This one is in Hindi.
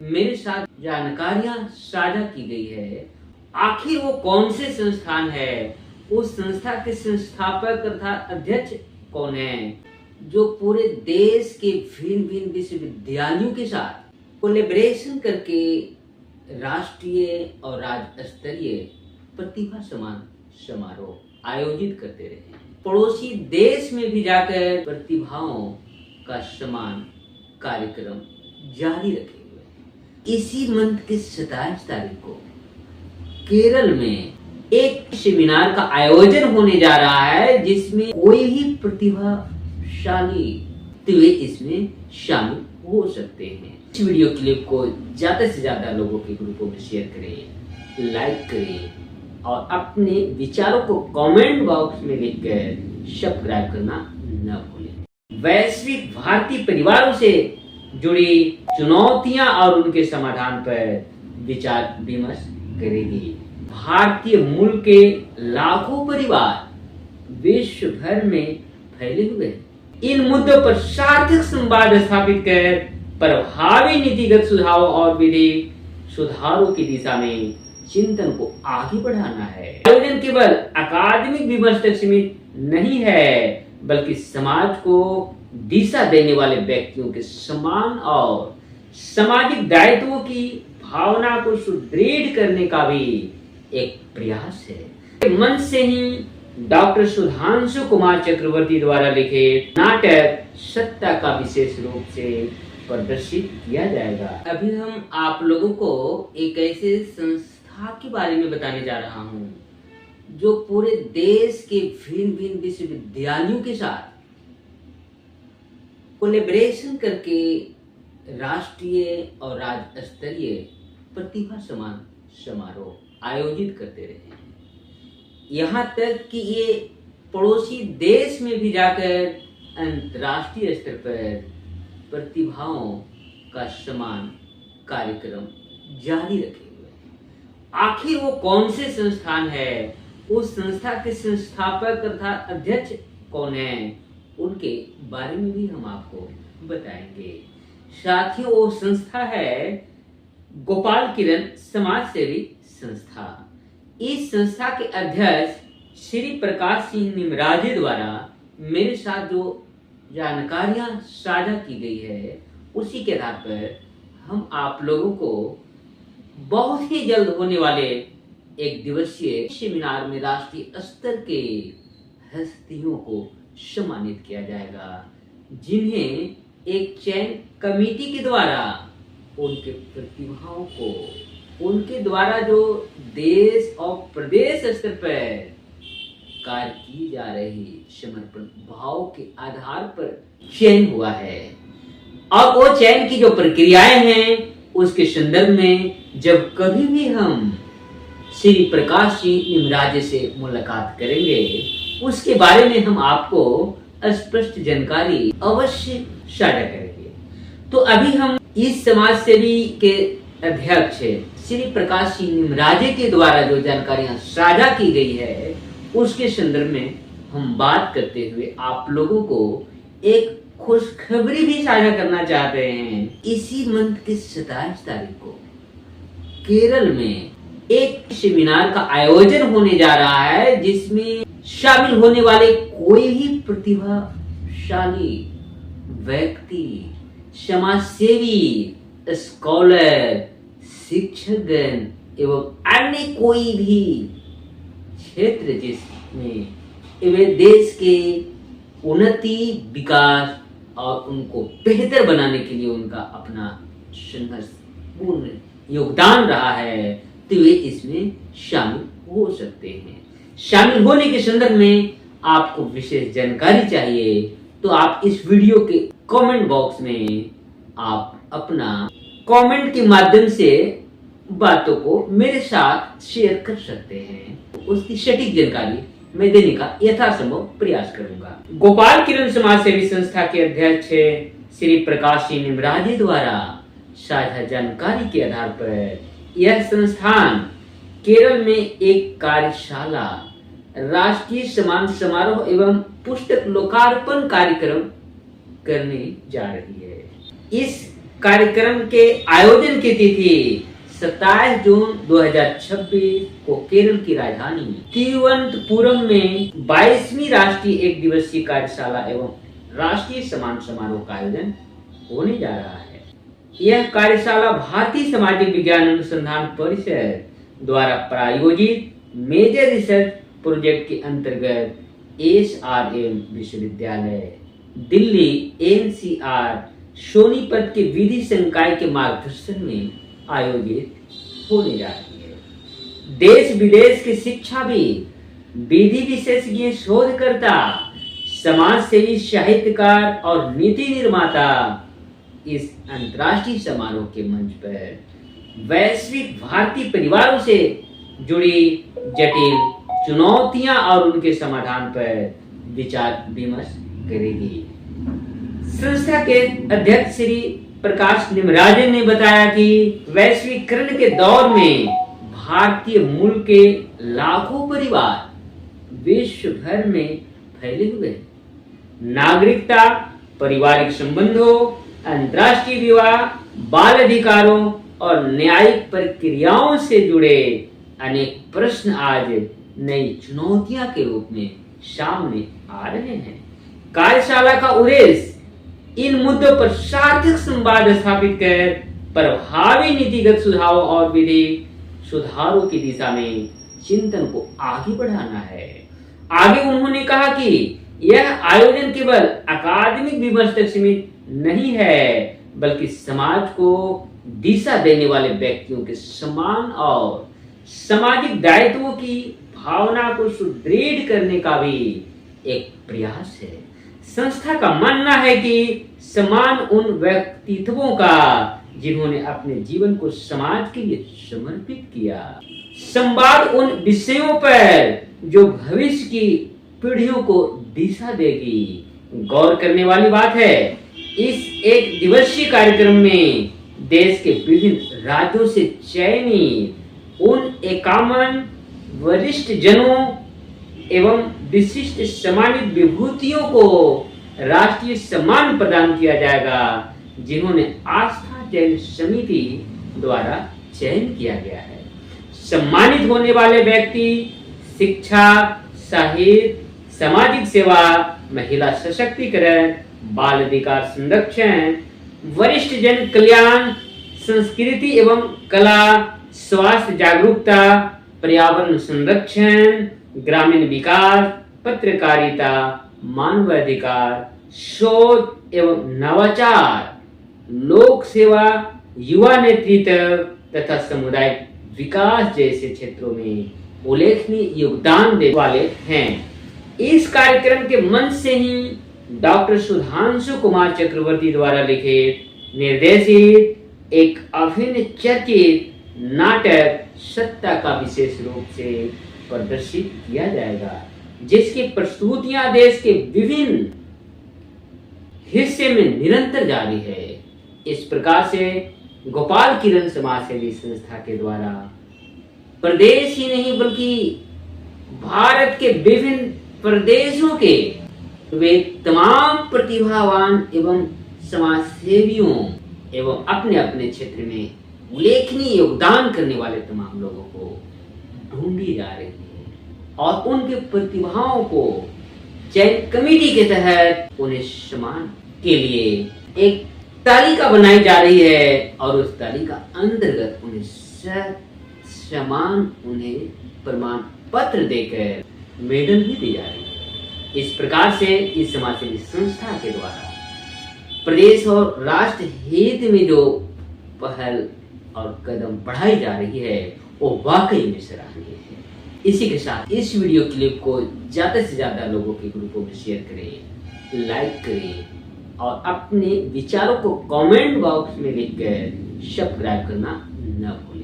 मेरे साथ जानकारियां साझा की गई है। आखिर वो कौन से संस्थान है, उस संस्था के संस्थापक तथा अध्यक्ष कौन है, जो पूरे देश के भिन्न भिन्न विश्वविद्यालयों के साथ कोलैबोरेशन करके राष्ट्रीय और राज्य स्तरीय प्रतिभा सम्मान समारोह आयोजित करते रहे हैं। पड़ोसी देश में भी जाकर प्रतिभाओं का सम्मान कार्यक्रम जारी रखे हुए हैं। इसी मंथ के 27 तारीख को केरल में एक सेमिनार का आयोजन होने जा रहा है, जिसमें कोई भी प्रतिभाशाली वे इसमें शामिल हो सकते हैं। इस वीडियो क्लिप को ज्यादा से ज्यादा लोगों के ग्रुपों में शेयर करें, लाइक करें और अपने विचारों को कमेंट बॉक्स में लिखकर सब्सक्राइब करना न भूलें। वैश्विक भारतीय परिवारों से जुड़ी चुनौतियां और उनके समाधान पर विचार विमर्श करेगी। भारतीय मूल के लाखों परिवार विश्व भर में फैले हुए हैं। इन मुद्दों पर सार्थक संवाद स्थापित कर प्रभावी नीतिगत सुझाव और विधि सुधारों की दिशा में चिंतन को आगे बढ़ाना है। आयोजन केवल अकादमिक विमर्श तक सीमित नहीं है, बल्कि समाज को दिशा देने वाले व्यक्तियों के सम्मान और सामाजिक दायित्वों की भावना को सुदृढ़ करने का भी एक प्रयास है। मंच से ही डॉक्टर सुधांशु कुमार चक्रवर्ती द्वारा लिखित नाटक सत्ता का विशेष रूप से प्रदर्शित किया जाएगा। अभी हम आप लोगों को एक ऐसे संस्था के बारे में बताने जा रहा हूँ, जो पूरे देश के भिन्न भिन्न विश्वविद्यालयों के साथ कोलैबोरेशन करके राष्ट्रीय और राज्य स्तरीय प्रतिभा सम्मान समारोह आयोजित करते रहे हैं। यहाँ तक कि ये पड़ोसी देश में भी जाकर अंतर्राष्ट्रीय स्तर पर प्रतिभाओं का सम्मान कार्यक्रम जारी रखे हुए हैं। आखिर वो कौन से संस्थान है, उस संस्था के संस्थापक तथा अध्यक्ष कौन है, उनके बारे में भी हम आपको बताएंगे। साथियों, वो संस्था है गोपाल किरण समाज सेवी संस्था। इस संस्था के अध्यक्ष श्री प्रकाश सिंह निमराजे द्वारा मेरे साथ जो जानकारियां साझा की गई है, उसी के आधार पर हम आप लोगों को बहुत ही जल्द होने वाले एक दिवसीय सेमिनार में राष्ट्रीय स्तर के हस्तियों को सम्मानित किया जाएगा, जिन्हें एक चयन कमेटी के द्वारा उनके प्रतिभाओं को उनके द्वारा जो देश और प्रदेश स्तर पर कार्य की जा रही समर्पण भाव के आधार पर चयन हुआ है। और वो चयन की जो प्रक्रियाएं हैं, उसके संदर्भ में जब कभी भी हम श्री प्रकाश सिंह निमराजे से मुलाकात करेंगे, उसके बारे में हम आपको स्पष्ट जानकारी अवश्य साझा करेंगे। तो अभी हम इस समाज सेवी के अध्यक्ष श्री प्रकाश सिंह निमराजे के द्वारा जो जानकारियां साझा की गई है, उसके संदर्भ में हम बात करते हुए आप लोगों को एक खुशखबरी भी साझा करना चाहते हैं। इसी मंथ के 27 तारीख को केरल में एक सेमिनार का आयोजन होने जा रहा है, जिसमें शामिल होने वाले कोई भी प्रतिभाशाली व्यक्ति, समाज सेवी, स्कॉलर, शिक्षकगण एवं अन्य कोई भी क्षेत्र जिसमें वे देश के उन्नति, विकास और उनको बेहतर बनाने के लिए उनका अपना संघर्षपूर्ण योगदान रहा है, तो वे इसमें शामिल हो सकते हैं। शामिल होने के संदर्भ में आपको विशेष जानकारी चाहिए, तो आप इस वीडियो के कमेंट बॉक्स में आप अपना कमेंट के माध्यम से बातों को मेरे साथ शेयर कर सकते हैं। उसकी सटीक जानकारी मैं देने का यथासंभव प्रयास करूंगा। गोपाल किरण समाज सेवी संस्था के अध्यक्ष श्री प्रकाश सिंह निमराजे द्वारा साझा जानकारी के आधार पर यह संस्थान केरल में एक कार्यशाला, राष्ट्रीय सम्मान समारोह एवं पुस्तक लोकार्पण कार्यक्रम करने जा रही है। इस कार्यक्रम के आयोजन की तिथि 27 जून 2026 को केरल की राजधानी तिरुवनंतपुरम में 22वीं राष्ट्रीय एक दिवसीय कार्यशाला एवं राष्ट्रीय सम्मान समारोह का आयोजन होने जा रहा है। यह कार्यशाला भारतीय सामाजिक विज्ञान अनुसंधान परिषद द्वारा प्रायोजित मेजर रिसर्च प्रोजेक्ट के अंतर्गत SRM विश्वविद्यालय दिल्ली NCR सोनीपत के विधि संकाय के मार्गदर्शन में आयोजित होने जा रही है। देश विदेश के शिक्षाविद, विधि विशेषज्ञ, शोधकर्ता, समाज सेवी, साहित्यकार और नीति निर्माता इस अंतर्राष्ट्रीय समारोह के मंच पर वैश्विक भारतीय परिवारों से जुड़ी जटिल चुनौतियां और उनके समाधान पर विचार विमर्श करेगी। संस्था के अध्यक्ष श्री प्रकाश निमराजन ने बताया कि वैश्वीकरण के दौर में भारतीय मूल के लाखों परिवार विश्व भर में फैले हुए नागरिकता, पारिवारिक संबंधों, अंतर्राष्ट्रीय विवाह, बाल अधिकारों और न्यायिक प्रक्रियाओं से जुड़े अनेक प्रश्न आज नई चुनौतियां के रूप में सामने आ रहे हैं। कार्यशाला का उद्देश्य इन मुद्दों पर सार्थक संवाद स्थापित कर प्रभावी नीतिगत सुझावों और विधि सुधारों की दिशा में चिंतन को आगे बढ़ाना है। आगे उन्होंने कहा कि यह आयोजन केवल अकादमिक विमर्श तक सीमित नहीं है, बल्कि समाज को दिशा देने वाले व्यक्तियों के सम्मान और सामाजिक दायित्वों की भावना को सुदृढ़ करने का भी एक प्रयास है। संस्था का मानना है कि सम्मान उन व्यक्तित्वों का जिन्होंने अपने जीवन को समाज के लिए समर्पित किया, संवाद उन विषयों पर जो भविष्य की पीढ़ियों को दिशा देगी। गौर करने वाली बात है, इस एक दिवसीय कार्यक्रम में देश के विभिन्न राज्यों से चयनित उन 51 वरिष्ठ जनों एवं विशिष्ट सम्मानित विभूतियों को राष्ट्रीय सम्मान प्रदान किया जाएगा, जिन्होंने आस्था चयन समिति द्वारा चयन किया गया है। सम्मानित होने वाले व्यक्ति शिक्षा, साहित्य, सामाजिक सेवा, महिला सशक्तिकरण, बाल अधिकार संरक्षण, वरिष्ठ जन कल्याण, संस्कृति एवं कला, स्वास्थ्य जागरूकता, पर्यावरण संरक्षण, ग्रामीण विकास, पत्रकारिता, मानवाधिकार, शोध एवं नवाचार, लोक सेवा, युवा नेतृत्व तथा सामुदायिक विकास जैसे क्षेत्रों में उल्लेखनीय योगदान देने वाले हैं। इस कार्यक्रम के मंच से ही डॉक्टर सुधांशु कुमार चक्रवर्ती द्वारा लिखित, निर्देशित एक अभिन्न चर्चित नाटक सत्ता का विशेष रूप से प्रदर्शित किया जाएगा, जिसकी प्रस्तुतियां देश के विभिन्न हिस्से में निरंतर जारी है। इस प्रकार से गोपाल किरण समाज सेवी संस्था के द्वारा प्रदेश ही नहीं बल्कि भारत के विभिन्न प्रदेशों के वे तमाम प्रतिभावान एवं समाज सेवियों एवं अपने अपने क्षेत्र में उल्लेखनीय योगदान करने वाले तमाम लोगों को ढूंढी जा रही है और उनके प्रतिभाओं को चयन कमेटी के तहत उन्हें सम्मान के लिए एक तालिका बनाई जा रही है और उस तालिका अंतर्गत उन्हें सम्मान, उन्हें प्रमाण पत्र देकर मेडल भी दी जा रही है। इस प्रकार से इस समाज सेवी संस्था के द्वारा प्रदेश और राष्ट्र हित में जो पहल और कदम बढ़ाई जा रही है वो वाकई में सराहनीय है। इसी के साथ इस वीडियो क्लिप को ज्यादा से ज्यादा लोगों के ग्रुपों में शेयर करें, लाइक करें और अपने विचारों को कमेंट बॉक्स में लिखकर सब्सक्राइब करना न भूलें।